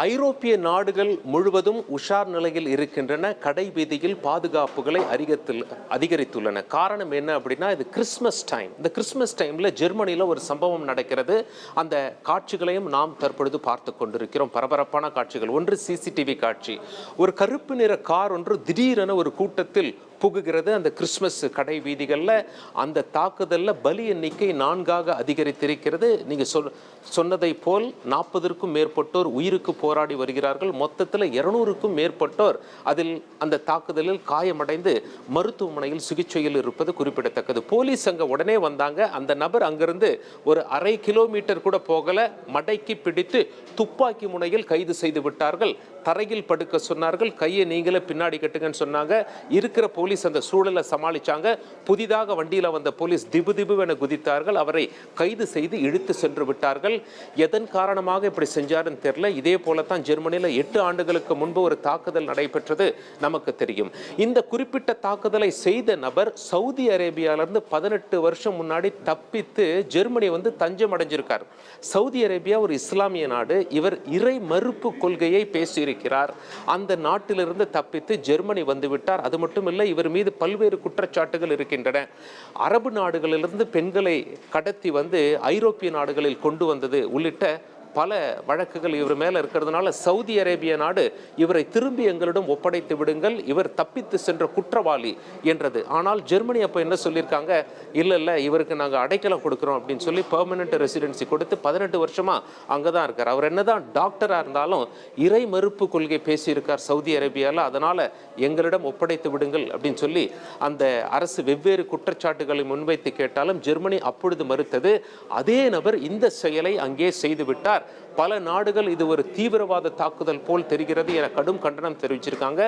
ஐரோப்பிய நாடுகள் முழுவதும் உஷார் நிலையில் இருக்கின்றன. கடை வீதியில் பாதுகாப்புகளை அதிகரித்துள்ளன. காரணம் என்ன அப்படின்னா, இது கிறிஸ்மஸ் டைம். இந்த கிறிஸ்மஸ் டைம்ல ஜெர்மனியில் ஒரு சம்பவம் நடக்கிறது. அந்த காட்சிகளையும் நாம் தற்பொழுது பார்த்து கொண்டிருக்கிறோம். பரபரப்பான காட்சிகள். ஒன்று சிசிடிவி காட்சி. ஒரு கருப்பு நிற கார் ஒன்று திடீரென ஒரு கூட்டத்தில் புகுகிறது. அந்த கிறிஸ்மஸ் கடை வீதிகளில் அந்த தாக்குதலில் பலி எண்ணிக்கை 4ஆக அதிகரித்திருக்கிறது. நீங்கள் சொன்னதை போல் 40க்கும் மேற்பட்டோர் உயிருக்கு போராடி வருகிறார்கள். மொத்தத்தில் 200க்கும் மேற்பட்டோர் அதில் அந்த தாக்குதலில் காயமடைந்து மருத்துவமனையில் சிகிச்சையில் இருப்பது குறிப்பிடத்தக்கது. போலீஸ் அங்கே உடனே வந்தாங்க. அந்த நபர் அங்கிருந்து ஒரு 1/2 கிலோமீட்டர் கூட போகல, மடக்கி பிடித்து துப்பாக்கி முனையில் கைது செய்து விட்டார்கள். தரையில் படுக்க சொன்னார்கள். கையை நீங்களே பின்னாடி கட்டுங்கன்னு சொன்னாங்க. இருக்கிற போலீஸ் அந்த சூழலை சமாளிச்சாங்க. புதிதாக வண்டியில் வந்த போலீஸ் திபுதிபுவென குதித்தார்கள். அவரை கைது செய்து இழுத்து சென்று விட்டார்கள். எதன் காரணமாக இப்படி செஞ்சாருன்னு தெரியல. இதே போலத்தான் ஜெர்மனியில் 8 ஆண்டுகளுக்கு முன்பு ஒரு தாக்குதல் நடைபெற்றது நமக்கு தெரியும். இந்த குறிப்பிட்ட தாக்குதலை செய்த நபர் சவுதி அரேபியாவிலிருந்து 18 வருஷம் முன்னாடி தப்பித்து ஜெர்மனி தஞ்சம் அடைஞ்சிருக்கார். சவுதி அரேபியா ஒரு இஸ்லாமிய நாடு. இவர் இறை மறுப்பு கொள்கையை பேசியிருக்கிறார். அந்த நாட்டிலிருந்து தப்பித்து ஜெர்மனி வந்துவிட்டார். அது மட்டுமில்லை, இவர் மீது பல்வேறு குற்றச்சாட்டுகள் இருக்கின்றன. அரபு நாடுகளிலிருந்து பெண்களை கடத்தி ஐரோப்பிய நாடுகளில் கொண்டு வந்தது உள்ளிட்ட பல வழக்குகள் இவர் மேல இருக்கிறதுனால சவுதி அரேபிய நாடு இவரை திரும்பி எங்களிடம் ஒப்படைத்து விடுங்கள், இவர் தப்பித்து சென்ற குற்றவாளி என்றது. ஆனால் ஜெர்மனி அப்போ என்ன சொல்லியிருக்காங்க, இல்லை இவருக்கு நாங்கள் அடைக்கலம் கொடுக்குறோம் அப்படின்னு சொல்லி பெர்மனன்ட் ரெசிடென்சி கொடுத்து 18 வருஷமா அங்கே தான் இருக்கார். அவர் என்னதான் டாக்டராக இருந்தாலும் இறை மறுப்பு கொள்கை பேசியிருக்கார் சவுதி அரேபியாவில். அதனால எங்களிடம் ஒப்படைத்து விடுங்கள் அப்படின்னு சொல்லி அந்த அரசு வெவ்வேறு குற்றச்சாட்டுகளை முன்வைத்து கேட்டாலும் ஜெர்மனி அப்பொழுது மறுத்தது. அதே நபர் இந்த செயலை அங்கே செய்துவிட்டார். பல நாடுகள் இது ஒரு தீவிரவாத தாக்குதல் போல் தெரிகிறது என கடும் கண்டனம் தெரிவிச்சிருக்காங்க.